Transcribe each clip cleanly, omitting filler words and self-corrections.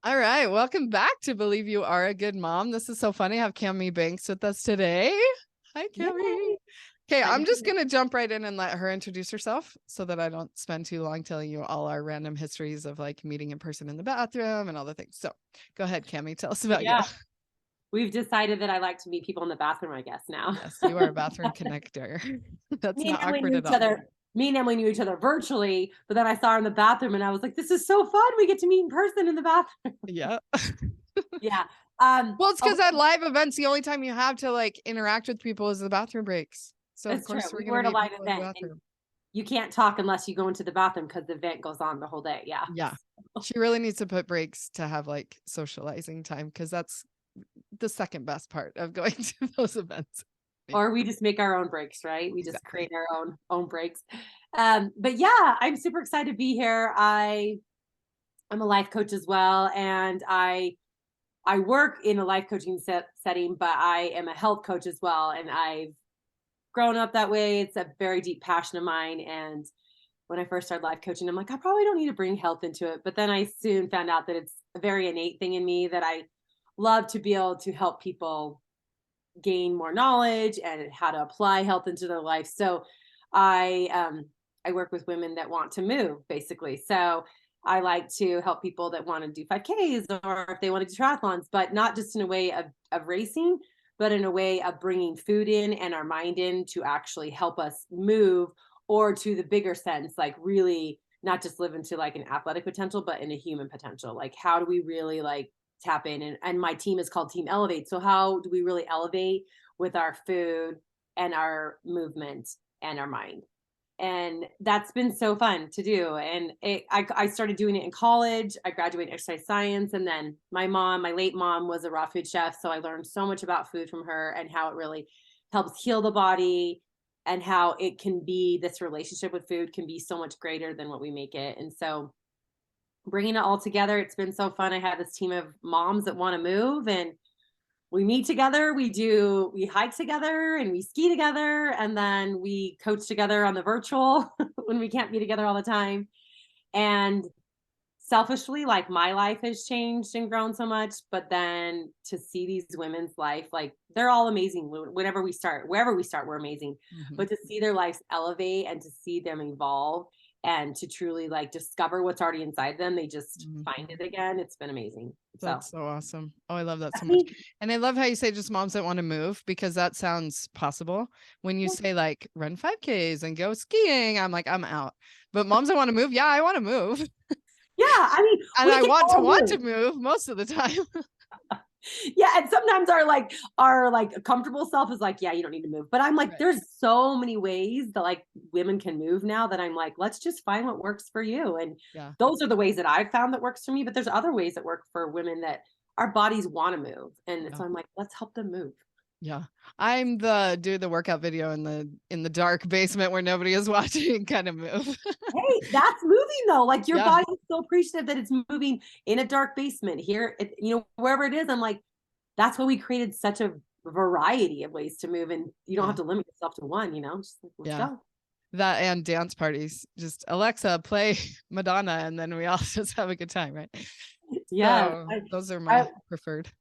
All right. Welcome back to Believe You Are a Good Mom. This is so funny. I have Cami Banks with us today. Hi, Cami. Okay, I'm just going to jump right in and let her introduce herself so that I don't spend too long telling you all our random histories of like meeting in person in the bathroom and all the things. So go ahead, Cami. Tell us about you. We've decided that I like to meet people in the bathroom, I guess, now. Yes, you are a bathroom connector. That's Me and not Emily awkward knew at each all. other. Me and Emily knew each other virtually, but then I saw her in the bathroom and I was like, this is so fun. We get to meet in person in the bathroom. Yeah. Yeah. Well, it's because at live events, the only time you have to like interact with people is the bathroom breaks. So of It's true. course we're We going were to at a meet live people in the event and bathroom. you can't talk unless you go into the bathroom because the event goes on the whole day. Yeah. Yeah. She really needs to put breaks to have like socializing time because that's the second best part of going to those events. Or we just make our own breaks, right? We just Exactly. create our own breaks. But yeah, I'm super excited to be here. I'm a life coach as well, and I work in a life coaching setting, but I am a health coach as well. And I've grown up that way. It's a very deep passion of mine. And when I first started life coaching, I'm like, I probably don't need to bring health into it. But then I soon found out that it's a very innate thing in me that I love to be able to help people gain more knowledge and how to apply health into their life. So I work with women that want to move, basically. So I like to help people that want to do 5Ks or if they want to do triathlons, but not just in a way of racing, but in a way of bringing food in and our mind in to actually help us move, or to the bigger sense, like really not just live into like an athletic potential, but in a human potential. Like, how do we really like tap in? And my team is called Team Elevate. So how do we really elevate with our food and our movement and our mind? And that's been so fun to do. And I started doing it in college. I graduated in exercise science, and then my late mom, was a raw food chef, so I learned so much about food from her and how it really helps heal the body, and how it can be, this relationship with food can be so much greater than what we make it. And so bringing it all together, it's been so fun. I have this team of moms that want to move, and we meet together, we hike together and we ski together, and then we coach together on the virtual when we can't be together all the time. And selfishly, like, my life has changed and grown so much, but then to see these women's life, like, they're all amazing. Whenever we start, wherever we start, we're amazing. Mhm. But to see their lives elevate and to see them evolve and to truly like discover what's already inside them, they just Mhm. find it again. It's been amazing. So That's so awesome. Oh, I love that I so much. think, And I love how you say just moms that want to move because that sounds possible. When you say like run 5Ks and go skiing, I'm like, I'm out. But moms that want to move, yeah, I want to move. yeah, I mean, And we I can want all to move. move most of the time. Yeah, and sometimes our comfortable self is like, yeah, you don't need to move. But I'm like, Right. there's so many ways that like women can move now, that I'm like, let's just find what works for you. And Yeah. those are the ways that I've found that works for me. But there's other ways that work for women that our bodies want to move. And Yeah. so I'm like, let's help them move. Yeah. I'm the do the workout video in the dark basement where nobody is watching kind of move. Hey, that's moving though. Like, your Yeah. body is so appreciative that it's moving in a dark basement here, wherever it is. I'm like, that's why we created such a variety of ways to move, and you don't have Yeah. to limit yourself to one, just like, let's Yeah. go. That and dance parties. Just Alexa, play Madonna, and then we all just have a good time, right? Yes. So those are I, my preferred.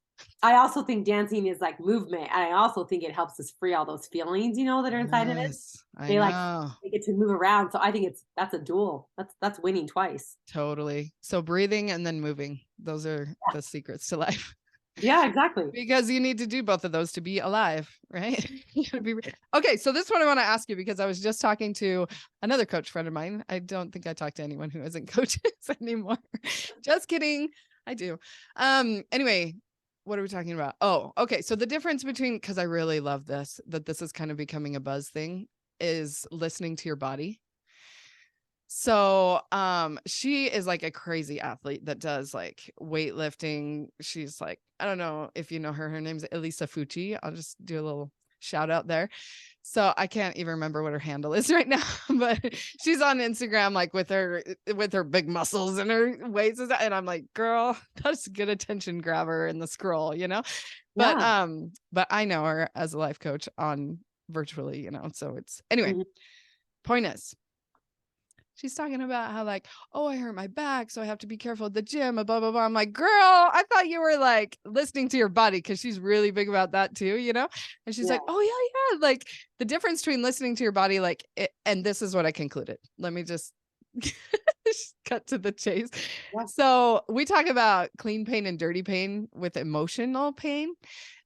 I also think dancing is like movement. And I also think it helps us free all those feelings, that are inside of it. Yes, I They like, know. they get to move around. So I think that's a duel. That's winning twice. Totally. So breathing and then moving. Those are the secrets to life. Yeah, exactly. Because you need to do both of those to be alive, right? Okay, so this one I want to ask you because I was just talking to another coach friend of mine. I don't think I talk to anyone who isn't coaches anymore. Just kidding. I do. Anyway, what are we talking about? Oh, okay. So the difference between, because I really love this, that this is kind of becoming a buzz thing, is listening to your body. So, she is like a crazy athlete that does like weightlifting. She's like, I don't know if you know her. Her name's Elisa Fucci. I'll just do a little shout out there. So I can't even remember what her handle is right now, but she's on Instagram, like with her big muscles and her waist. And I'm like, girl, that's a good attention grabber in the scroll, you know? Yeah. But I know her as a life coach on virtually, so it's anyway, Mhm. point is, She's talking about how like, oh, I hurt my back, so I have to be careful at the gym, blah, blah, blah. I'm like, girl, I thought you were like listening to your body, because she's really big about that too, you know? And she's Yeah. like, oh, yeah, yeah. Like the difference between listening to your body, like, and this is what I concluded. Let me just cut to the chase. Yeah. So we talk about clean pain and dirty pain with emotional pain.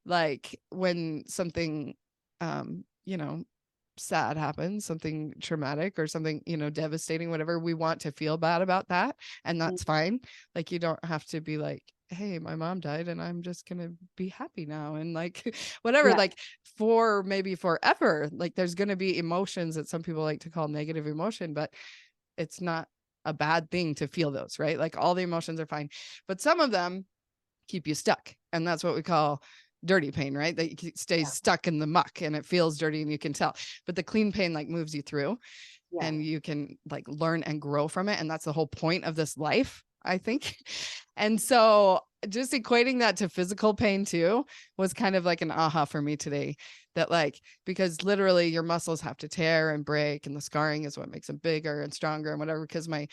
Like when something, you know, sad happens, something traumatic or something, you know, devastating, whatever, we want to feel bad about that. And that's fine. Like you don't have to be like, hey, my mom died and I'm just going to be happy now. And like, whatever, Yeah. like for maybe forever, like there's going to be emotions that some people like to call negative emotion, but it's not a bad thing to feel those, right? Like all the emotions are fine, but some of them keep you stuck. And that's what we call dirty pain, right? That you stay stuck in the muck and it feels dirty and you can tell. But the clean pain like moves you through and you can like learn and grow from it. And that's the whole point of this life, I think. And so just equating that to physical pain too was kind of like an aha for me today, that like, because literally your muscles have to tear and break and the scarring is what makes them bigger and stronger and whatever. Because my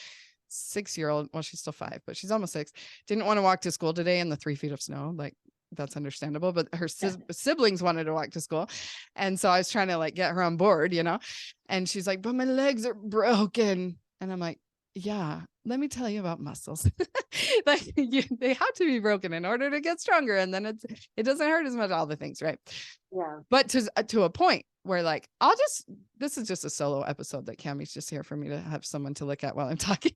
6-year-old, well, she's still 5, but she's almost 6, didn't want to walk to school today in the 3 feet of snow. Like that's understandable, but her siblings wanted to walk to school. And so I was trying to like get her on board, you know, and she's like, but my legs are broken. And I'm like, yeah, let me tell you about muscles. Like they have to be broken in order to get stronger. And then it doesn't hurt as much, all the things. Right. Yeah. But to a point where like, this is just a solo episode that Cammie's just here for me to have someone to look at while I'm talking.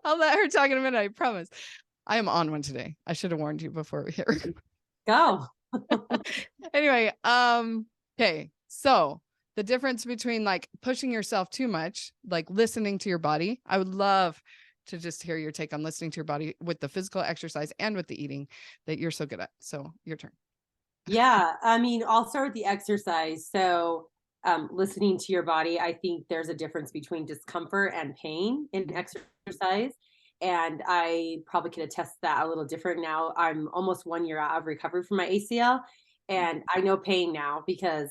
I'll let her talk in a minute. I promise. I am on one today. I should have warned you before we hit. Go. Anyway, okay. So the difference between like pushing yourself too much, like listening to your body. I would love to just hear your take on listening to your body with the physical exercise and with the eating that you're so good at. So your turn. Yeah. I mean, I'll start with the exercise. So listening to your body, I think there's a difference between discomfort and pain in exercise. And I probably could attest that a little different now. I'm almost 1 year out of recovery from my ACL. And I know pain now because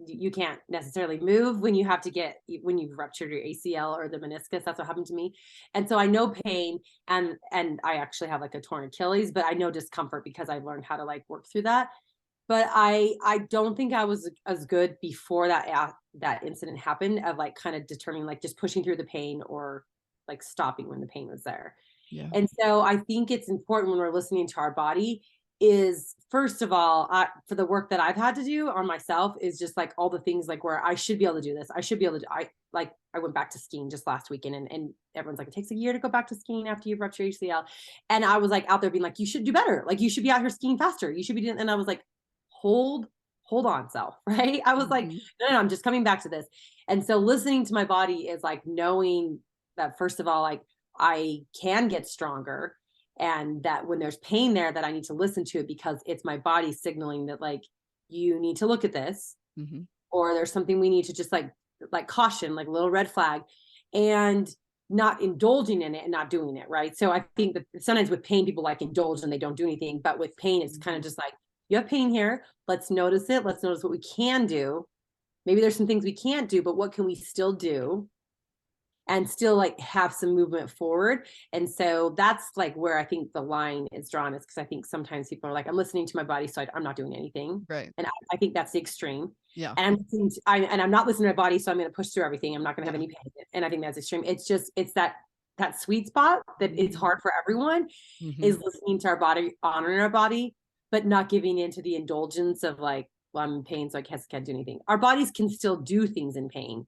you can't necessarily move when you've ruptured your ACL or the meniscus. That's what happened to me. And so I know pain, and I actually have like a torn Achilles, but I know discomfort because I learned how to like work through that. But I don't think I was as good before that incident happened, of like kind of determining like just pushing through the pain or like stopping when the pain was there. Yeah. And so I think it's important when we're listening to our body is, first of all, for the work that I've had to do on myself, is just like all the things like where I should be able to do this. I should be able to I went back to skiing just last weekend, and everyone's like, it takes a year to go back to skiing after you've ruptured ACL. And I was like out there being like, you should do better. Like you should be out here skiing faster. You should be doing, and I was like, hold on, self, right? I was like, no, I'm just coming back to this. And so listening to my body is like knowing that, first of all, like I can get stronger, and that when there's pain there, that I need to listen to it because it's my body signaling that like, you need to look at this, or there's something we need to just like caution, like a little red flag, and not indulging in it and not doing it. Right. So I think that sometimes with pain, people like indulge and they don't do anything, but with pain, it's kind of just like, you have pain here. Let's notice it. Let's notice what we can do. Maybe there's some things we can't do, but what can we still do and still like have some movement forward? And so that's like where I think the line is drawn, is because I think sometimes people are like, I'm listening to my body, so I'm not doing anything. Right. And I think that's the extreme. Yeah. And I'm not listening to my body, so I'm going to push through everything. I'm not going to have any pain. And I think that's extreme. It's that sweet spot that it's hard for everyone, is listening to our body, honoring our body, but not giving into the indulgence of like, well, I'm in pain, so I can't do anything. Our bodies can still do things in pain,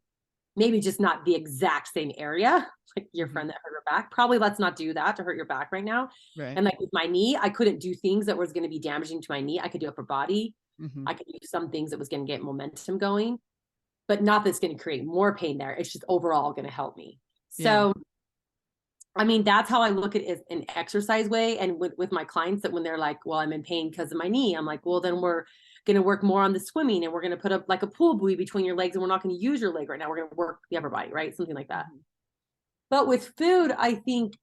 maybe just not the exact same area. Like your friend that hurt her back, probably let's not do that to hurt your back right now. Right. And like with my knee, I couldn't do things that was going to be damaging to my knee. I could do upper body. I could do some things that was going to get momentum going, but not that's going to create more pain there. It's just overall going to help me. So I mean, that's how I look at it in exercise way. And with my clients, that when they're like, well, I'm in pain because of my knee, I'm like, well, then we're going to work more on the swimming, and we're going to put up like a pool buoy between your legs, and we're not going to use your leg right now. We're going to work the upper body, right? Something like that. But with food, I think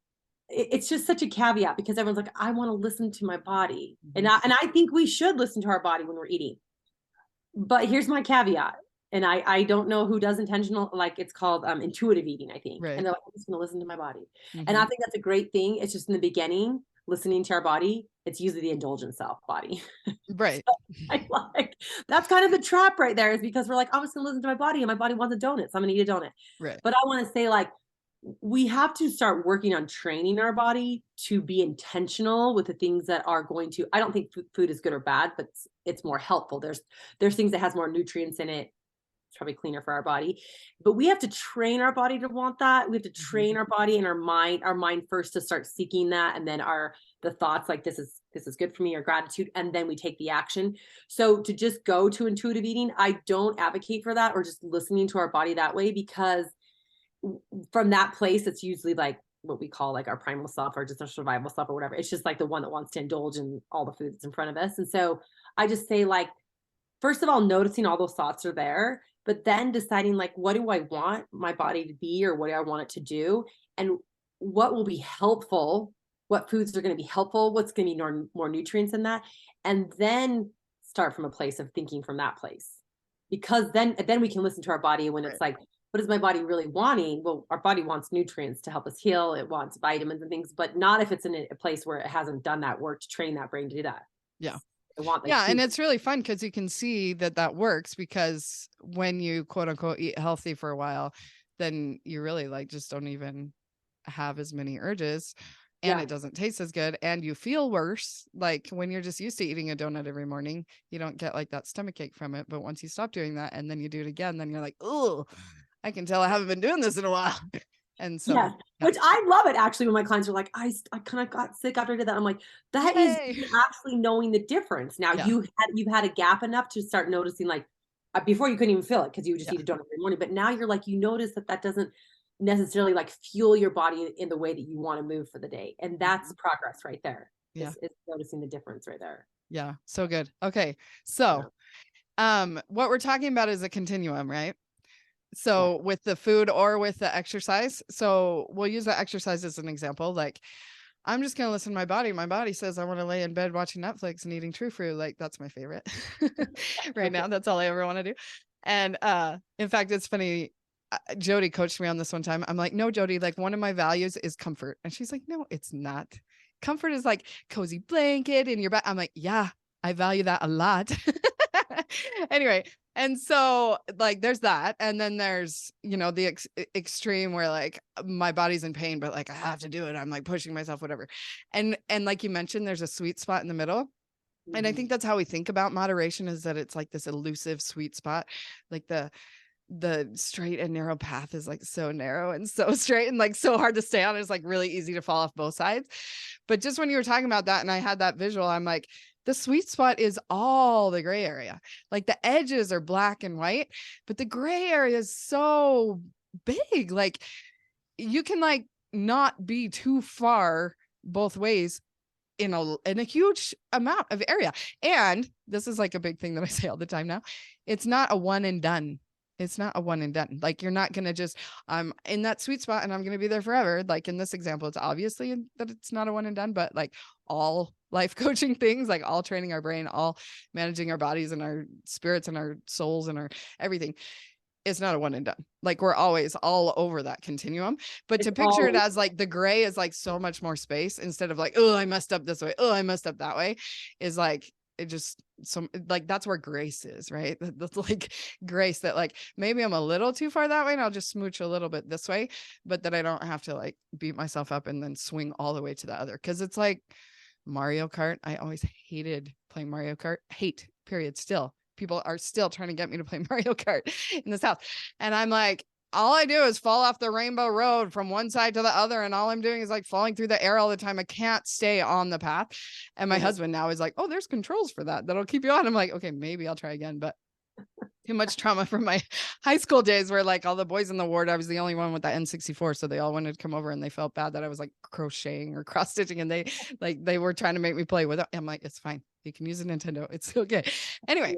it's just such a caveat, because everyone's like, I want to listen to my body. And I think we should listen to our body when we're eating. But here's my caveat. And I don't know who does intentional, like it's called intuitive eating, I think. Right. And they're like, I'm just gonna listen to my body. And I Mm-hmm. think that's a great thing. It's just in the beginning, listening to our body, it's usually the indulgent self body. Right. So I like that's kind of the trap right there, is because we're like, I'm just gonna listen to my body and my body wants a donut, so I'm gonna eat a donut. Right. But I want to say, like, we have to start working on training our body to be intentional with the things that are going to, I don't think food is good or bad, but it's more helpful. There's things that has more nutrients in it. It's probably cleaner for our body, but we have to train our body to want that. We have to Mm-hmm. train our body and our mind first to start seeking that. And then the thoughts like, this is good for me, or gratitude. And then we take the action. So to just go to intuitive eating, I don't advocate for that, or just listening to our body that way, because from that place, it's usually like what we call like our primal self, or just our survival self, or whatever. It's just like the one that wants to indulge in all the food that's in front of us. And so I just say, like, first of all, noticing all those thoughts are there, but then deciding, like, what do I want my body to be, or what do I want it to do? And what will be helpful? What foods are going to be helpful? What's going to be more nutrients in that? And then start from a place of thinking from that place. Because then we can listen to our body when it's Right. like, what is my body really wanting? Well, our body wants nutrients to help us heal. It wants vitamins and things, but not if it's in a place where it hasn't done that work to train that brain to do that. Yeah. I want the Yeah. And huge. it's really fun because you can see that that works, because when you quote unquote eat healthy for a while, then you really like just don't even have as many urges, and Yeah. it doesn't taste as good, and you feel worse. Like when you're just used to eating a donut every morning, you don't get like that stomach ache from it. But once you stop doing that and then you do it again, then you're like, oh, I can tell I haven't been doing this in a while. And so, Yes, yeah. which I love it actually when my clients are like, I kind of got sick after I did that. I'm like, that is Yay. you actually knowing the difference. Now Yeah. you've had a gap enough to start noticing, like, before you couldn't even feel it because you would just Yeah. eat a donut every morning. But now you're like, you notice that doesn't necessarily like fuel your body in the way that you want to move for the day. And that's Mhm. progress right there. Yeah. Is noticing the difference right there. Yeah. So good. Okay. Yeah. So, what we're talking about is a continuum, right? Yeah. So with the food or with the exercise. So we'll use the exercise as an example. Like, I'm just going to listen to my body. My body says I want to lay in bed watching Netflix and eating true fruit. Like, that's my favorite right Okay. now. That's all I ever want to do. And in fact, it's funny. Jody coached me on this one time. I'm like, no, Jody, like one of my values is comfort. And she's like, no, it's not. Comfort is like cozy blanket in your bed. I'm like, yeah, I value that a lot. Anyway, and so like there's that, and then there's, you know, the extreme where like my body's in pain, but like I have to do it. I'm like pushing myself, whatever. And like you mentioned, there's a sweet spot in the middle. And I Mhm. think that's how we think about moderation, is that it's like this elusive sweet spot. Like the straight and narrow path is like so narrow and so straight and like so hard to stay on. It's like really easy to fall off both sides. But just when you were talking about that and I had that visual, I'm like, the sweet spot is all the gray area. Like the edges are black and white, but the gray area is so big. Like you can like not be too far both ways in a huge amount of area. And this is like a big thing that I say all the time now. It's not a one and done. It's not a one and done. Like you're not going to just, I'm in that sweet spot and I'm going to be there forever. Like in this example, it's obviously that it's not a one and done, but like all life coaching things, like all training our brain, all managing our bodies and our spirits and our souls and our everything, it's not a one and done. Like we're always all over that continuum, but It's to picture it all as like the gray is like so much more space, instead of like, oh, I messed up this way, oh, I messed up that way, is like, it just, so like that's where grace is, right? That's like grace, that like maybe I'm a little too far that way and I'll just smooch a little bit this way, but that I don't have to like beat myself up and then swing all the way to the other. Cause it's like Mario Kart. I always hated playing Mario Kart. Hate, period. Still, people are still trying to get me to play Mario Kart in this house. And I'm like, all I do is fall off the rainbow road from one side to the other. And all I'm doing is like falling through the air all the time. I can't stay on the path. And my yeah. husband now is like, oh, there's controls for that. That'll keep you on. I'm like, okay, maybe I'll try again. But too much trauma from my high school days where like all the boys in the ward, I was the only one with the N64. So they all wanted to come over and they felt bad that I was like crocheting or cross stitching. And they were trying to make me play with it. I'm like, it's fine. You can use a Nintendo. It's okay. Anyway,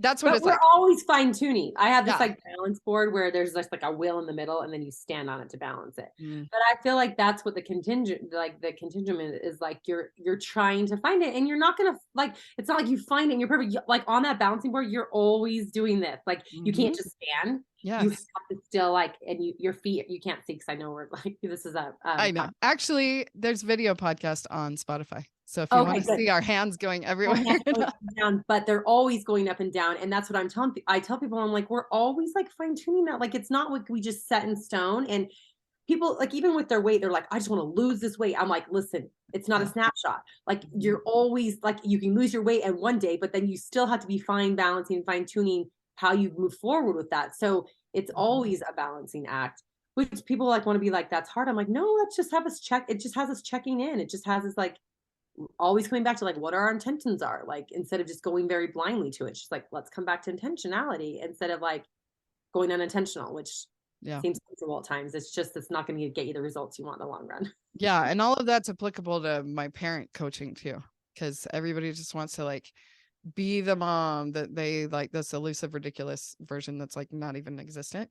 That's what But it's we're like. always fine tuning. I have this Yeah. like balance board where there's just like a wheel in the middle and then you stand on it to balance it. Mm. But I feel like that's what the contingent, like the continuum is like you're trying to find it and you're not gonna like it's not like you find it and you're perfect. Like on that balancing board, you're always doing this. Like you can't just stand. You have Yes. to still like and your feet you can't see because I know we're like this is a I know. Actually, there's video podcast on Spotify. So if you want okay, to good. see our hands going Our everywhere. hands go up and down, but they're always going up and down. And that's what I'm telling I tell people, I'm like, we're always like fine tuning that. Like, it's not like we just set in stone. And people, like, even with their weight, they're like, I just want to lose this weight. I'm like, listen, it's not a snapshot. Like, you're always like, you can lose your weight in one day, but then you still have to be fine balancing, fine tuning how you move forward with that. So it's always a balancing act, which people like want to be like, that's hard. I'm like, no, let's just have us check. It just has us checking in. It just has us like, always coming back to like what our intentions are, like instead of just going very blindly to it, it's just like let's come back to intentionality instead of like going unintentional, which seems comfortable at times. It's not going to get you the results you want in the long run. Yeah. And all of that's applicable to my parent coaching too, because everybody just wants to like be the mom that they like, this elusive, ridiculous version that's like not even existent,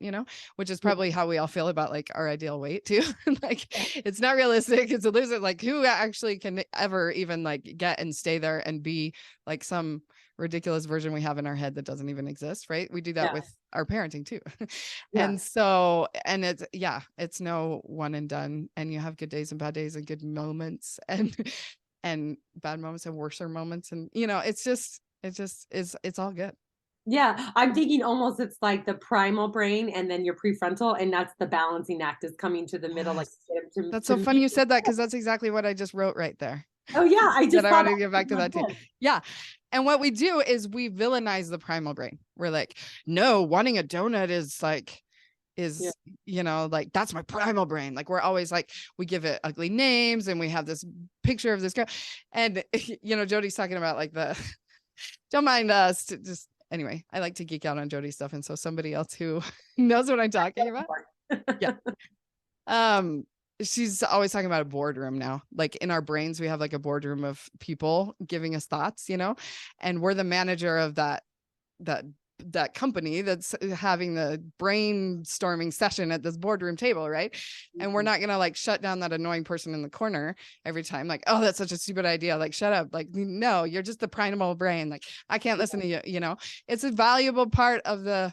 which is probably how we all feel about like our ideal weight too. Like it's not realistic. It's elusive. Like who actually can ever even like get and stay there and be like some ridiculous version we have in our head that doesn't even exist. Right. We do that with our parenting too. And so, and it's no one and done, and you have good days and bad days and good moments and bad moments and worser moments. And, it's all good. Yeah. I'm thinking almost it's like the primal brain and then your prefrontal. And that's the balancing act is coming to the middle. Like Yes. That's so funny you said that, because that's exactly what I just wrote right there. Oh yeah. I just I wanted to get back to that too. Yeah. And what we do is we villainize the primal brain. We're like, no, wanting a donut is like, like, that's my primal brain. Like we're always like, we give it ugly names and we have this picture of this girl. And, Jody's talking about like don't mind us just anyway, I like to geek out on Jody stuff. And so somebody else who knows what I'm talking about. Yeah. She's always talking about a boardroom now. Like in our brains, we have like a boardroom of people giving us thoughts, and we're the manager of that company that's having the brainstorming session at this boardroom table, right? And we're not gonna like shut down that annoying person in the corner every time, like, oh, that's such a stupid idea, like shut up, like no, you're just the primal brain, like I can't listen to you. It's a valuable part of the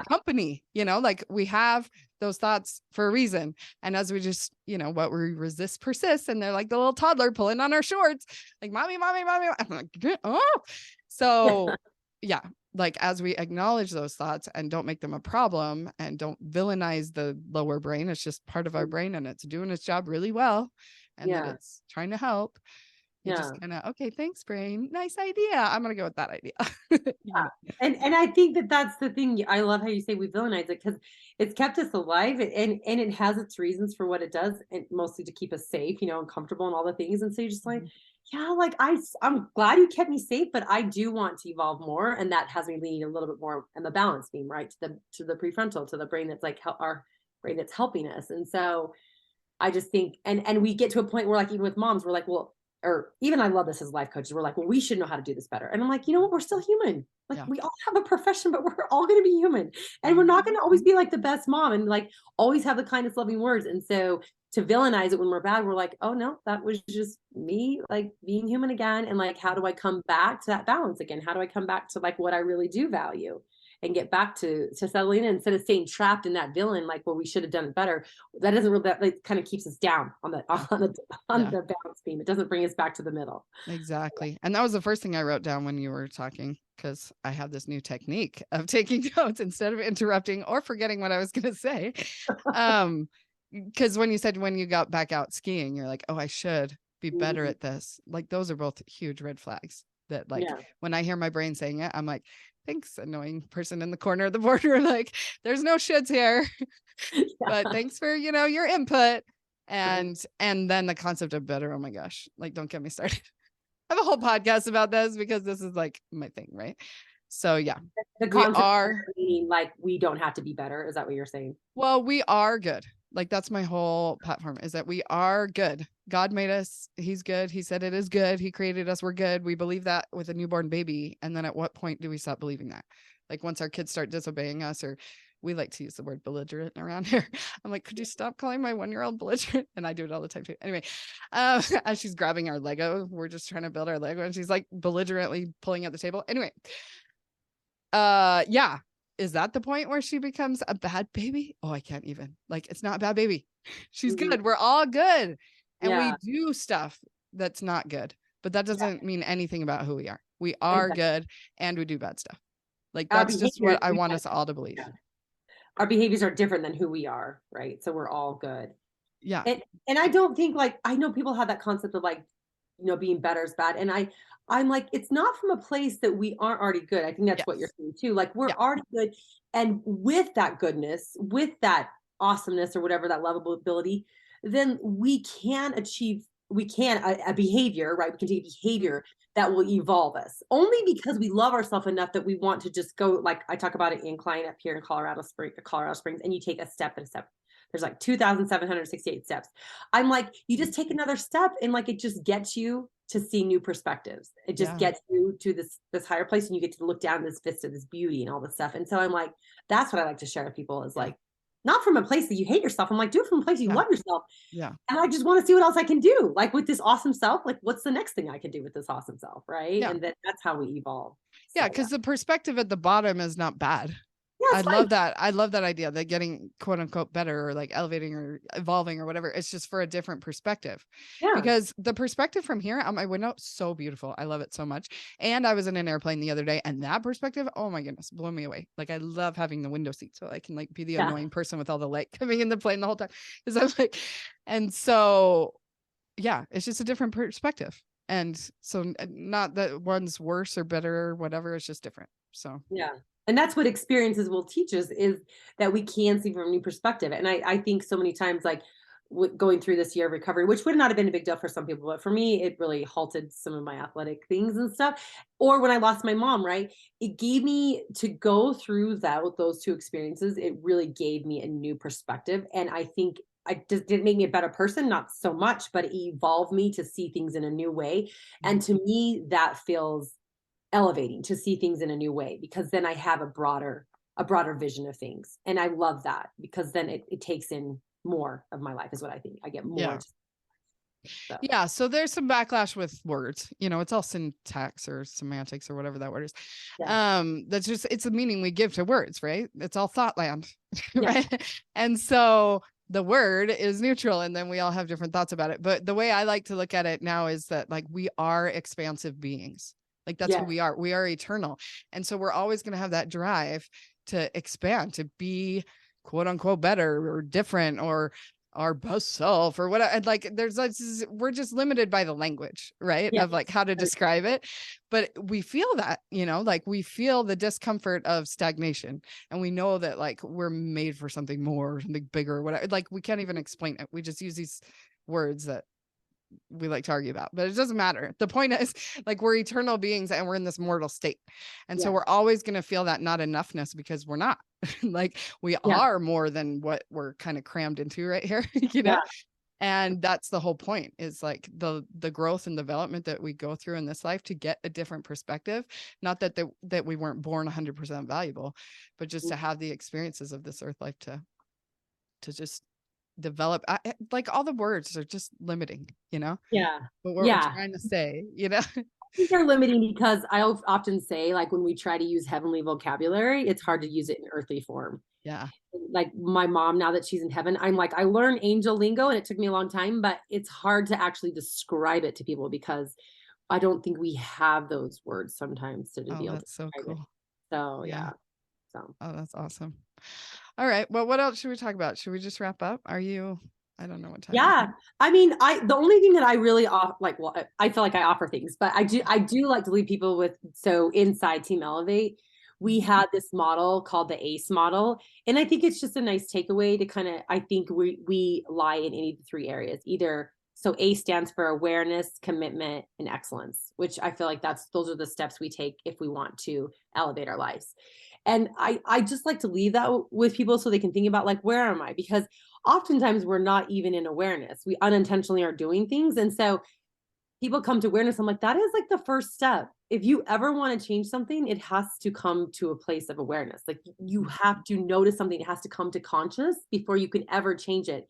company, like we have those thoughts for a reason. And as we just, what we resist persists, and they're like the little toddler pulling on our shorts, like mommy. I'm like, oh. So yeah, like as we acknowledge those thoughts and don't make them a problem and don't villainize the lower brain, it's just part of our brain and it's doing its job really well, and that it's trying to help. You just kind of, okay, thanks brain, nice idea, I'm gonna go with that idea. And I think that's the thing. I love how you say we villainize it, because it's kept us alive, and it has its reasons for what it does, and mostly to keep us safe, and comfortable and all the things. And so you're just like, yeah, like I'm glad you kept me safe, but I do want to evolve more, and that has me leaning a little bit more on the balance beam, right, to the prefrontal, to the brain that's like our brain that's helping us. And so I just think, and we get to a point where like even with moms, we're like, well, or even I love this as life coaches, we're like, well, we should know how to do this better. And I'm like, you know what, we're still human. Like we all have a profession, but we're all going to be human, and we're not going to always be like the best mom and like always have the kindest loving words. And so to villainize it when we're bad, we're like, oh no, that was just me like being human again. And like, how do I come back to that balance again? How do I come back to like what I really do value and get back to settling in, instead of staying trapped in that villain, like where we should have done it better? That doesn't really, that like, kind of keeps us down on the balance beam. It doesn't bring us back to the middle. Exactly. And that was the first thing I wrote down when you were talking, because I have this new technique of taking notes instead of interrupting or forgetting what I was going to say. Because when you said when you got back out skiing, you're like, oh, I should be better at this. Like those are both huge red flags that like when I hear my brain saying it, I'm like, thanks, annoying person in the corner of the border. Like there's no shoulds here, but thanks for, your input. And then the concept of better. Oh my gosh. Like, don't get me started. I have a whole podcast about this because this is like my thing. Right. So yeah, the concept we are meaning like we don't have to be better. Is that what you're saying? Well, we are good. Like that's my whole platform, is that we are good. God made us. He's good. He said it is good. He created us. We're good. We believe that with a newborn baby. And then at what point do we stop believing that? Like once our kids start disobeying us, or we like to use the word belligerent around here. I'm like, could you stop calling my 1-year-old belligerent? And I do it all the time too. Anyway, as she's grabbing our Lego, we're just trying to build our Lego and she's like belligerently pulling at the table. Anyway, yeah. Is that the point where she becomes a bad baby? Oh, I can't even. Like, it's not a bad baby. She's good. We're all good. And we do stuff that's not good, but that doesn't mean anything about who we are. We are good and we do bad stuff. Like, that's just what I want us all to believe. Our behaviors are different than who we are, right? So we're all good. Yeah. And I don't think, like, I know people have that concept of like, being better is bad. And I'm like, it's not from a place that we aren't already good. I think that's what you're saying too. Like we're already good. And with that goodness, with that awesomeness or whatever, that lovability, then we can achieve, a behavior, right? We can take behavior that will evolve us only because we love ourselves enough that we want to just go, like I talk about it in client up here in Colorado Springs, and you take a step and a step. There's like 2,768 steps. I'm like, you just take another step and like, it just gets you to see new perspectives. It just gets you to this higher place and you get to look down this vista, this beauty and all this stuff. And so I'm like, that's what I like to share with people is like, not from a place that you hate yourself. I'm like, do it from a place you love yourself. Yeah. And I just want to see what else I can do. Like with this awesome self, like what's the next thing I can do with this awesome self? Right. Yeah. And that's how we evolve. Yeah. Cause the perspective at the bottom is not bad. Yeah, love that. I love that idea that getting quote unquote better or like elevating or evolving or whatever. It's just for a different perspective. Yeah. Because the perspective from here out my window, so beautiful. I love it so much. And I was in an airplane the other day and that perspective, oh my goodness, blew me away. Like I love having the window seat so I can like be the annoying person with all the light coming in the plane the whole time. Cause I'm like, and so yeah, it's just a different perspective. And so not that one's worse or better or whatever, it's just different. So yeah. And that's what experiences will teach us is that we can see from a new perspective. And I think so many times, like going through this year of recovery, which would not have been a big deal for some people, but for me, it really halted some of my athletic things and stuff. Or when I lost my mom, right? It gave me to go through those two experiences. It really gave me a new perspective. And I think didn't make me a better person, not so much, but it evolved me to see things in a new way. And to me, that feels elevating to see things in a new way, because then I have a broader vision of things. And I love that because then it takes in more of my life is what I think. I get more. Yeah. Yeah. So there's some backlash with words, it's all syntax or semantics or whatever that word is. That's just, it's a meaning we give to words, right? It's all thought land. Right. And so the word is neutral and then we all have different thoughts about it. But the way I like to look at it now is that like we are expansive beings. Like that's who we are. We are eternal. And so we're always going to have that drive to expand, to be quote unquote better or different or our best self or whatever. And like, we're just limited by the language, right? Of like how to describe it. But we feel that, like we feel the discomfort of stagnation and we know that like we're made for something more, something bigger, or whatever. Like we can't even explain it. We just use these words that we like to argue about, but it doesn't matter. The point is like we're eternal beings and we're in this mortal state. And so we're always going to feel that not enoughness because we're not like we are more than what we're kind of crammed into right here, And that's the whole point is like the growth and development that we go through in this life to get a different perspective. Not that that we weren't born 100% valuable, but just to have the experiences of this earth life to just develop. Like all the words are just limiting, but what we're trying to say, I think they're limiting because I often say like when we try to use heavenly vocabulary, it's hard to use it in earthly form. Like my mom, now that she's in heaven, I'm like, I learned angel lingo and it took me a long time, but it's hard to actually describe it to people because I don't think we have those words sometimes to be able to. That's so cool. So oh, that's awesome. All right. Well, what else should we talk about? Should we just wrap up? I don't know what time. Yeah. I mean, the only thing that I really I feel like I offer things, but I do like to leave people with, so inside Team Elevate, we had this model called the ACE model. And I think it's just a nice takeaway to kind of, I think we lie in any of the three areas, so ACE stands for awareness, commitment, and excellence, which I feel like those are the steps we take if we want to elevate our lives. And I just like to leave that with people so they can think about like, where am I? Because oftentimes we're not even in awareness. We unintentionally are doing things. And so people come to awareness. I'm like, that is like the first step. If you ever want to change something, it has to come to a place of awareness. Like you have to notice something. It has to come to conscious before you can ever change it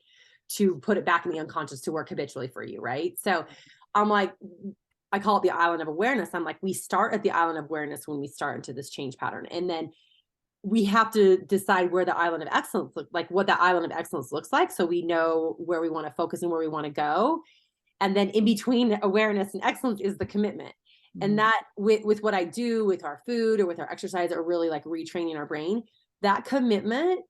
to put it back in the unconscious to work habitually for you. Right. So I'm like, I call it the island of awareness. I'm like, we start at the island of awareness when we start into this change pattern. And then we have to decide where the island of excellence looks like, what the island of excellence looks like. So we know where we want to focus and where we want to go. And then in between awareness and excellence is the commitment. And that with what I do with our food or with our exercise or really like retraining our brain, that commitment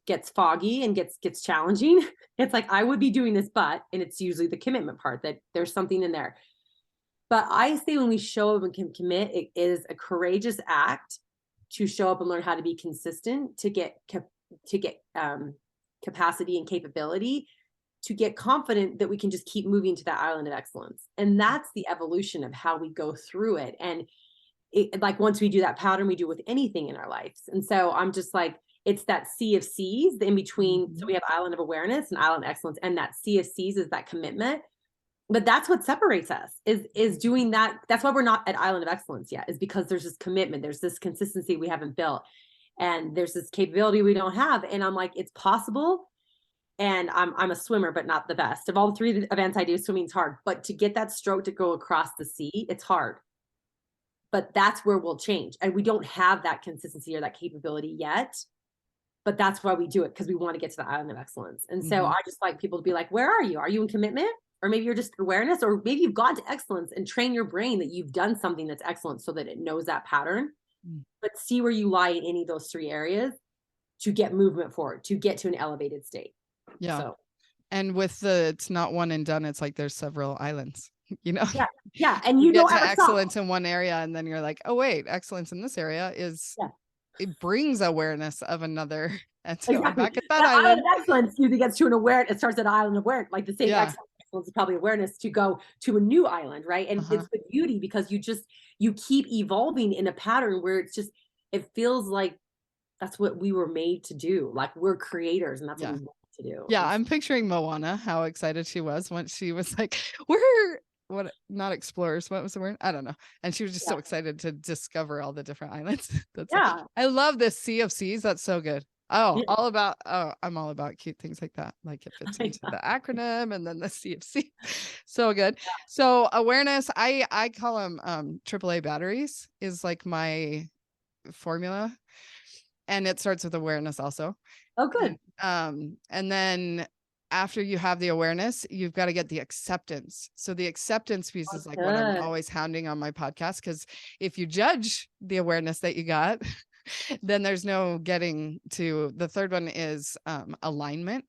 gets foggy and gets challenging. It's like, I would be doing this, and it's usually the commitment part that there's something in there. But I say when we show up and can commit, it is a courageous act to show up and learn how to be consistent, to get capacity and capability, to get confident that we can just keep moving to that island of excellence. And that's the evolution of how we go through it. And like once we do that pattern, we do with anything in our lives. And so I'm just like, it's that sea of C's in between. So we have island of awareness and island of excellence, and that sea of C's is that commitment. But that's what separates us is doing that. That's why we're not at island of excellence yet, is because there's this commitment, there's this consistency we haven't built, and there's this capability we don't have. And I'm like, it's possible. And I'm a swimmer, but not the best. Of all the 3 events I do, swimming's hard. But to get that stroke to go across the sea, it's hard. But that's where we'll change. And we don't have that consistency or that capability yet. But that's why we do it, because we want to get to the island of excellence. And so I just like people to be like, where are you? Are you in commitment? Or maybe you're just awareness, or maybe you've gone to excellence, and train your brain that you've done something that's excellent so that it knows that pattern. But see where you lie in any of those 3 areas to get movement forward, to get to an elevated state. Yeah. So. And with it's not one and done. It's like there's several islands, you know? Yeah. Yeah. And you get to excellence in one area, and then you're like, oh wait, excellence in this area it brings awareness of another. And so I'm back at that island. Of excellence usually gets to an awareness. It starts at an island of awareness, like the same excellence is probably awareness to go to a new island, right? And it's the beauty, because you keep evolving in a pattern where it feels like that's what we were made to do. Like we're creators, and that's what we want to do. Yeah, I'm picturing Moana, how excited she was when she was like, not explorers, what was the word? I don't know. And she was just so excited to discover all the different islands. I love this sea of C's. That's so good. I'm all about cute things like that. Like it fits into the acronym, and then the C of C. So good. Yeah. So awareness, I call them AAA batteries is like my formula. And it starts with awareness also. Oh, good. And then after you have the awareness, you've got to get the acceptance. So the acceptance piece is like what I'm always hounding on my podcast, because if you judge the awareness that you got, then there's getting to the third one is alignment.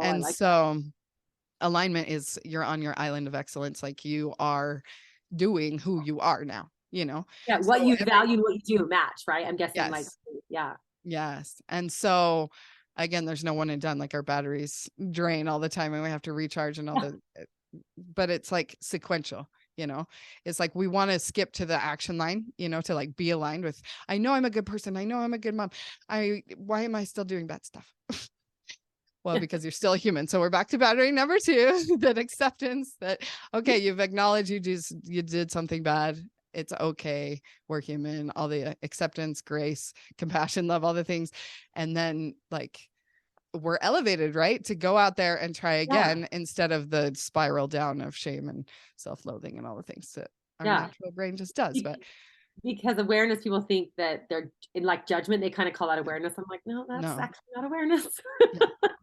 And so alignment is you're on your island of excellence. Like you are doing who you are now, you know? Yeah. What you value, what you do match, right? I'm guessing Yes. And so again, there's no one and done. Like our batteries drain all the time and we have to recharge and all but it's like sequential, you know, it's like, we want to skip to the action line, you know, to like be aligned with, I know I'm a good person. I know I'm a good mom. Why am I still doing bad stuff? Well, because you're still a human. So we're back to battery number 2, that acceptance that, okay, you've acknowledged you did something bad. It's okay. We're human, all the acceptance, grace, compassion, love, all the things. And then like we're elevated, right? To go out there and try again instead of the spiral down of shame and self-loathing and all the things that our natural brain just does. But because awareness, people think that they're in like judgment. They kind of call that awareness. I'm like, no, that's actually not awareness.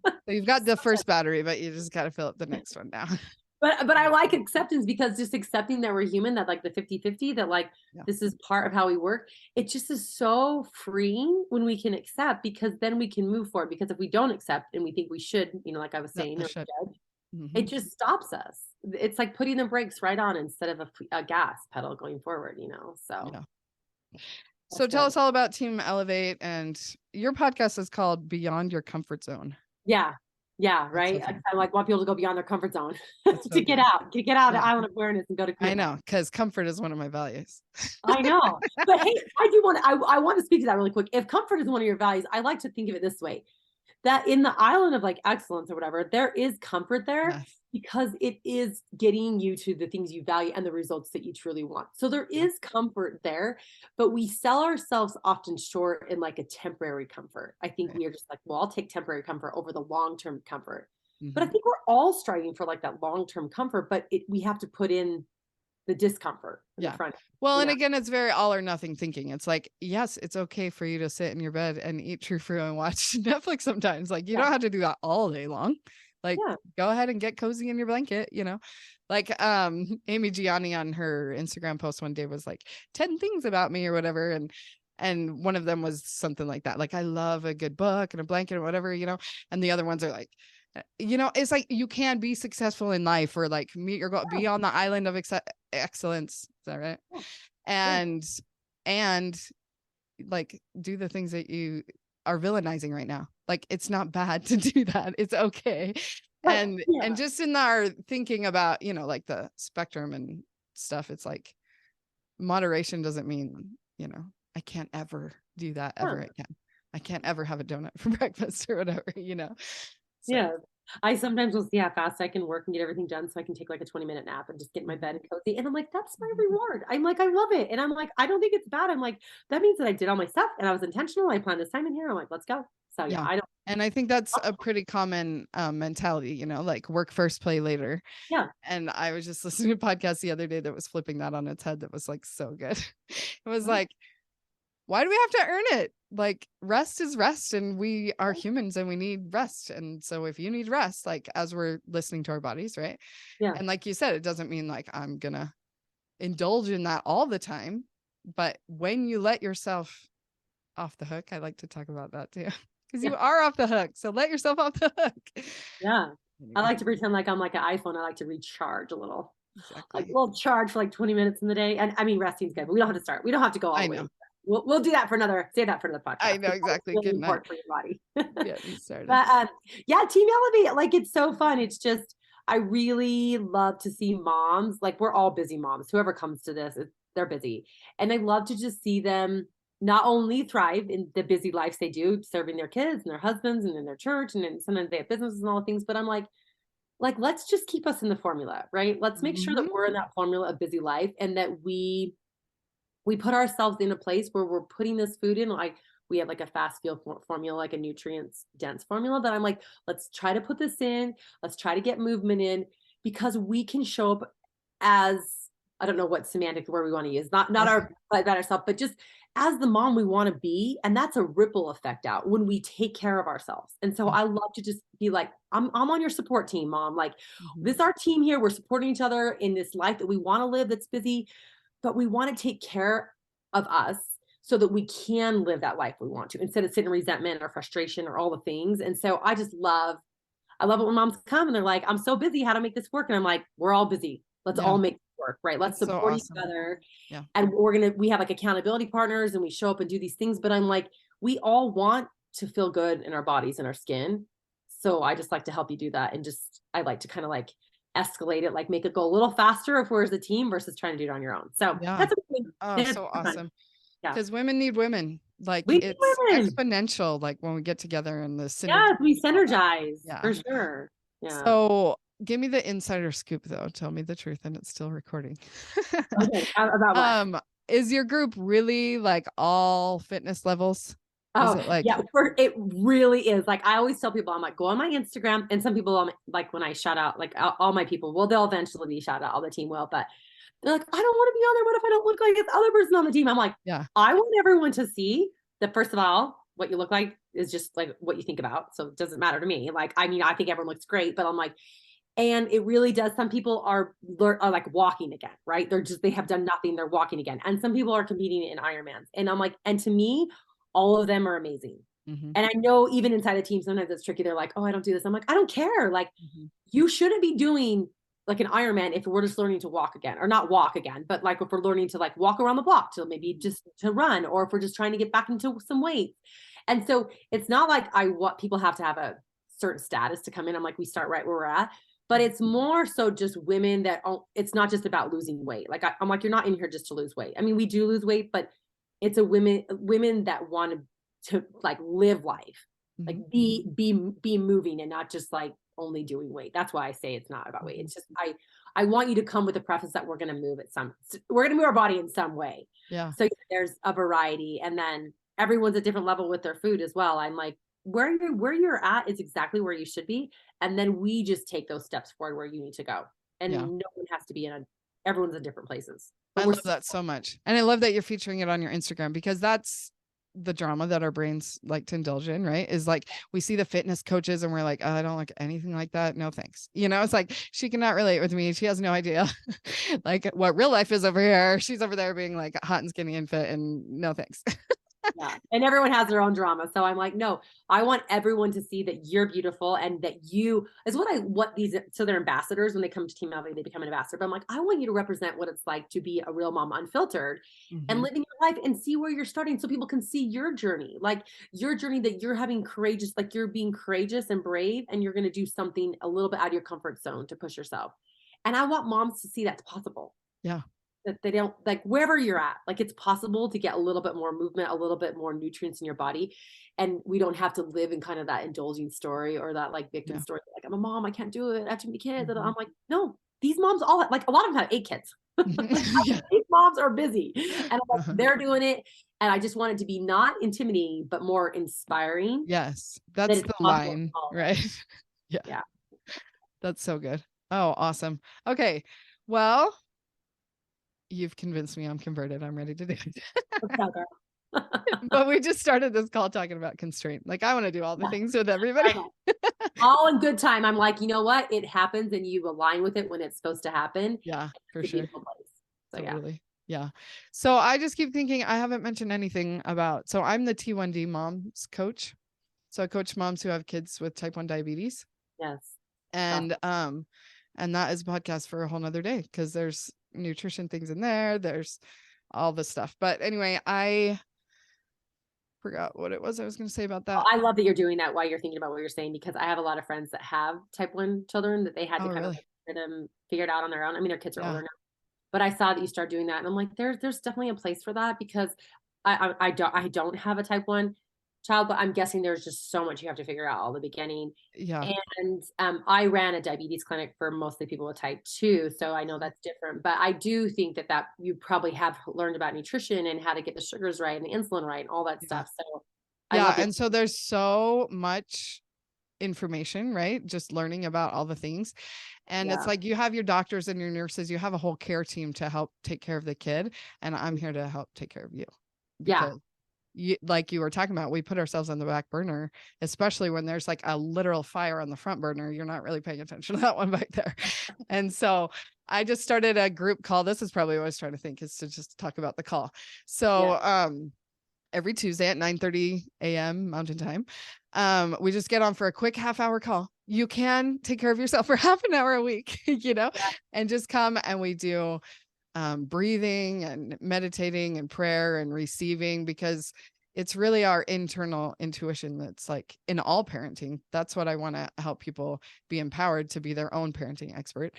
So you've got the first battery, but you just got to fill up the next one now. But I like acceptance, because just accepting that we're human, that like the 50-50, that like this is part of how we work. It just is so freeing when we can accept, because then we can move forward. Because if we don't accept and we think we should, you know, like I was saying, it just stops us. It's like putting the brakes right on instead of a gas pedal going forward, you know? So tell us all about Team Elevate, and your podcast is called Beyond Your Comfort Zone. Yeah, right. I like want people to go beyond their comfort zone to get out of the island of awareness and go to commitment. I know, because comfort is one of my values. I know. But hey, I want to speak to that really quick. If comfort is one of your values, I like to think of it this way. that in the island of like excellence or whatever, there is comfort there Yes. because it is getting you to the things you value and the results that you truly want. So there Yeah. is comfort there, but we sell ourselves often short in like a temporary comfort. I think Right. we are just like, well, I'll take temporary comfort over the long-term comfort. But I Mhm. think we're all striving for like that long-term comfort, but we have to put in the discomfort in the Yeah. front, Well, you and know? again, it's very all or nothing thinking. It's like, yes, it's okay for you to sit in your bed and eat true fruit and watch Netflix sometimes. Like, you Yeah. don't have to do that all day long. Like, Yeah. go ahead and get cozy in your blanket, you know? Like, Amy Gianni on her Instagram post one day was like 10 things about me or whatever. And one of them was something like that. Like, I love a good book and a blanket or whatever, you know? And the other ones are like, you know, it's like you can be successful in life or like meet your goal, Yeah. be on the island of excellence. Is that right? Yeah. Yeah. And and like do the things that you are villainizing right now. Like it's not bad to do that. It's okay. Right. And Yeah. just in our thinking about, you know, like the spectrum and stuff, it's like moderation doesn't mean, you know, I can't ever do that ever Yeah. again. I can't ever have a donut for breakfast or whatever, you know. So Yeah. I sometimes will see how fast I can work and get everything done so I can take like a 20-minute nap and just get in my bed and cozy. And I'm like, that's my mhm. reward. I'm like, I love it. And I'm like, I don't think it's bad. I'm like, that means that I did all my stuff and I was intentional. I planned this time in here. I'm like, let's go. So yeah, Yeah. I don't. And I think that's a pretty common mentality, you know, like work first, play later. Yeah. And I was just listening to a podcast the other day that was flipping that on its head. That was like so good. It was Right. like, why do we have to earn it? Like rest is rest and we are humans and we need rest. And so if you need rest, like as we're listening to our bodies, right? Yeah. And like you said, it doesn't mean like I'm gonna indulge in that all the time. But when you let yourself off the hook, I like to talk about that too. Because Yeah. you are off the hook. So let yourself off the hook. Yeah. I Anyway, like to pretend like I'm like an iPhone. I like to recharge a little, like a exactly. little charge for like 20 minutes in the day. And I mean, resting's good, but we don't have to start. We don't have to go all I the way. know. We'll do that for save that for another I podcast know because that's exactly. really Good night. important for your body. Getting started. But yeah, Team Elevate, like it's so fun. It's just I really love to see moms. Like we're all busy moms. Whoever comes to this, they're busy, and I love to just see them not only thrive in the busy lives they do, serving their kids and their husbands and in their church, and then sometimes they have businesses and all the things. But I'm like let's just keep us in the formula, right? Let's make sure that Mhm. we're in that formula of busy life, and that we put ourselves in a place where we're putting this food in. Like we have like a fast fuel formula, like a nutrients dense formula, that I'm like, let's try to put this in, let's try to get movement in, because we can show up as, I don't know what semantic word we want to use, not Yeah. our like that ourselves, but just as the mom we want to be. And that's a ripple effect out when we take care of ourselves. And so Yeah. I love to just be like, I'm on your support team, mom. Like Mhm. this is our team here. We're supporting each other in this life that we want to live that's busy, but we want to take care of us so that we can live that life we want to, instead of sitting in resentment or frustration or all the things. And so I love it when moms come and they're like, I'm so busy, how to make this work? And I'm like, we're all busy. Let's Yeah. all make it work, right? Let's It's so support each awesome. other. Yeah. And we have like accountability partners and we show up and do these things. But I'm like, we all want to feel good in our bodies and our skin. So I just like to help you do that. And just, I like to kind of like escalate it, like make it go a little faster if we're as a team versus trying to do it on your own. So Yeah. that's what I'm doing. Oh, And it's so fun. awesome. Yeah. Because women need women. Like We need it's women. exponential. Like when we get together and the Yeah, synergy we and all that. synergize Yeah. for sure. Yeah. So give me the insider scoop though. Tell me the truth and it's still recording. Okay. About what? um, is your group really like all fitness levels? Is Oh, it like yeah, it really is. Like I always tell people, I'm like, go on my Instagram, and some people like when I shout out, like all my people, well, they'll eventually be shout out, all the team will, but they're like, I don't want to be on there. What if I don't look like this other person on the team? I'm like, yeah. I want everyone to see that, first of all, what you look like is just like what you think about. So it doesn't matter to me. Like, I mean, I think everyone looks great, but I'm like, and it really does. Some people are like walking again, right? They have done nothing. They're walking again. And some people are competing in Ironmans. And I'm like, and to me, all of them are amazing. Mm-hmm. And I know even inside a team, sometimes it's tricky. They're like, oh, I don't do this. I'm like, I don't care. Like, Mm-hmm. you shouldn't be doing like an Ironman if we're just learning to walk again, or not walk again, but like if we're learning to like walk around the block to maybe just to run, or if we're just trying to get back into some weights. And so it's not like I want people have to have a certain status to come in. I'm like, we start right where we're at. But it's more so just women that it's not just about losing weight. Like I'm like, you're not in here just to lose weight. I mean, we do lose weight, but it's women that want to like live life. like Mhm. be moving and not just like only doing weight. That's why I say it's not about weight. Mhm. It's just I want you to come with the preface that we're going to move we're going to move our body in some way. Yeah. So there's a variety, and then everyone's a different level with their food as well. I'm like, where you're at is exactly where you should be, and then we just take those steps forward where you need to go, and Yeah. no one has to be everyone's in different places, I but we're love that so much. And I love that you're featuring it on your Instagram because that's the drama that our brains like to indulge in, right? Is like we see the fitness coaches and we're like, oh, I don't like anything like that. No, thanks. It's like she cannot relate with me. She has no idea like what real life is over here. She's over there being like hot and skinny and fit and no thanks. Yeah. And everyone has their own drama. So I'm like, no, I want everyone to see that you're beautiful and that you is so they're ambassadors when they come to Team Melvin, they become an ambassador. But I'm like, I want you to represent what it's like to be a real mom unfiltered and Mhm. living your life and see where you're starting so people can see your journey, like your journey that you're having courageous, like you're being courageous and brave and you're going to do something a little bit out of your comfort zone to push yourself. And I want moms to see that's possible, Yeah. that they don't, like wherever you're at, like it's possible to get a little bit more movement, a little bit more nutrients in your body. And we don't have to live in kind of that indulging story or that like victim Yeah. story. Like I'm a mom, I can't do it. I have too many kids. And I'm Mhm. like, no, these moms all like a lot of them have 8 kids. Yeah. These moms are busy and I'm like, Uh-huh. they're doing it. And I just want it to be not intimidating, but more inspiring Yes. that That's it's the possible for line, all of us. right? Yeah. Yeah. That's so good. Oh, awesome. Okay. Well, you've convinced me I'm converted. I'm ready to do it. Let's go, girl. But we just started this call talking about constraint. Like I want to do all the Yeah, things with I everybody. know. All in good time. I'm like, you know what? It happens and you align with it when it's supposed to happen. Yeah, for It's a sure. beautiful place. So yeah. Totally. Yeah. So I just keep thinking I haven't mentioned anything about, so I'm the T1D moms coach. So I coach moms who have kids with type 1 diabetes. Yes. And that is a podcast for a whole nother day because there's nutrition things in there. There's all this stuff. But anyway, I forgot what it was I was going to say about that. I love that you're doing that while you're thinking about what you're saying, because I have a lot of friends that have type 1 children that they had Oh, to kind of really? get them figured out on their own. I mean, their kids are Yeah. older now, but I saw that you start doing that. And I'm like, there's definitely a place for that because I don't have a type 1 child, but I'm guessing there's just so much you have to figure out all the beginning. Yeah. And I ran a diabetes clinic for mostly people with type 2. So I know that's different, but I do think that you probably have learned about nutrition and how to get the sugars right and the insulin right and all that Yeah. stuff. So I Yeah. love it. And so there's so much information, right? Just learning about all the things. And it's Yeah. like you have your doctors and your nurses, you have a whole care team to help take care of the kid. And I'm here to help take care of you Yeah. because like you were talking about, we put ourselves on the back burner, especially when there's like a literal fire on the front burner. You're not really paying attention to that one back there. And so I just started a group call. This is probably what I was trying to think, is to just talk about the call. So, every Tuesday at 9:30 a.m. Mountain Time. We just get on for a quick half-hour call. You can take care of yourself for half an hour a week, and just come and we do breathing and meditating and prayer and receiving, because it's really our internal intuition that's like in all parenting. That's what I want to help people be empowered to be their own parenting expert.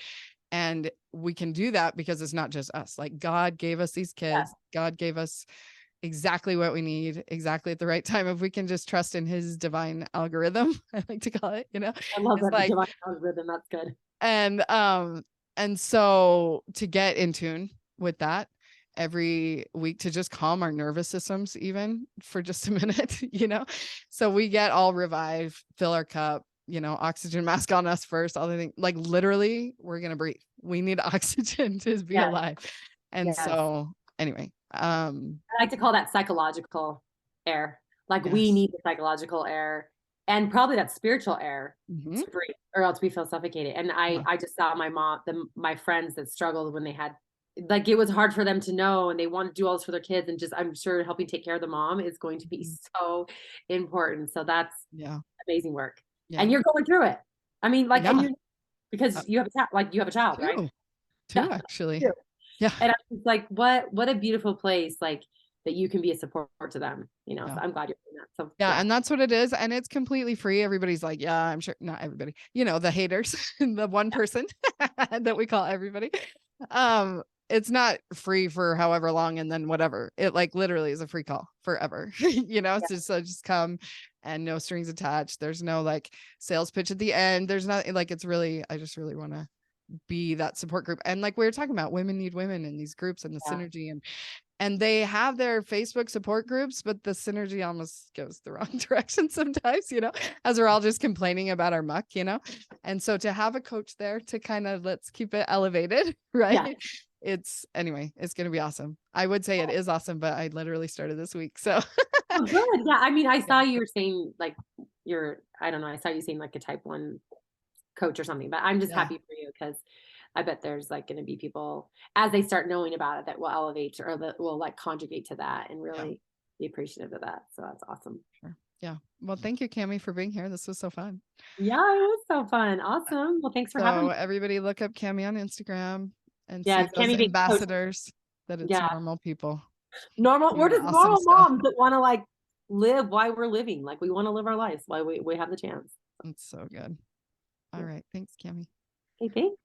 And we can do that because it's not just us. Like God gave us these kids. God gave us exactly what we need exactly at the right time. If we can just trust in his divine algorithm, I like to call it, I love it's that, like, divine algorithm. That's good. and so to get in tune with that every week, to just calm our nervous systems, even for just a minute, so we get all revived, fill our cup, oxygen mask on us first, all the things, like literally we're going to breathe. We need oxygen to be alive. And so anyway, I like to call that psychological air. Like we need the psychological air and probably that spiritual air to breathe, or else we feel suffocated. And I just saw my friends that struggled when they had, like, it was hard for them to know, and they want to do all this for their kids, and just, I'm sure helping take care of the mom is going to be so important. So that's amazing work. And you're going through it. I mean, like, and because you have a child, right? Two, actually. Two. Yeah. And I'm just like, what a beautiful place, like, that you can be a support to them, so I'm glad you're doing that. So and that's what it is. And it's completely free. Everybody's like, yeah, I'm sure. Not everybody, the haters, the one person that we call everybody. It's not free for however long, and then whatever. It like literally is a free call forever. It's just, so just come, and no strings attached. There's no like sales pitch at the end. There's not like, it's really, I just really want to be that support group. And like we were talking about, women need women in these groups and the synergy, and they have their Facebook support groups, but the synergy almost goes the wrong direction sometimes, as we're all just complaining about our muck, and so to have a coach there to kind of, let's keep it elevated, right? Yeah. It's going to be awesome. I would say it is awesome, but I literally started this week. So Oh, good. Yeah. I mean, I saw you were saying like I don't know, I saw you saying like a type 1 coach or something, but I'm just happy for you because I bet there's like going to be people as they start knowing about it that will elevate or that will like conjugate to that and really be appreciative of that. So that's awesome. Sure. Yeah. Well, thank you, Cami, for being here. This was so fun. Yeah, it was so fun. Awesome. Well, thanks for having me. Everybody look up Cami on Instagram and Yeah, see it's those Cami Big Coach. ambassadors, that it's normal people. We're just awesome normal stuff. moms that want to like live while we're living. Like we want to live our lives while we have the chance. That's so good. All right. Thanks, Cami. Okay, thanks.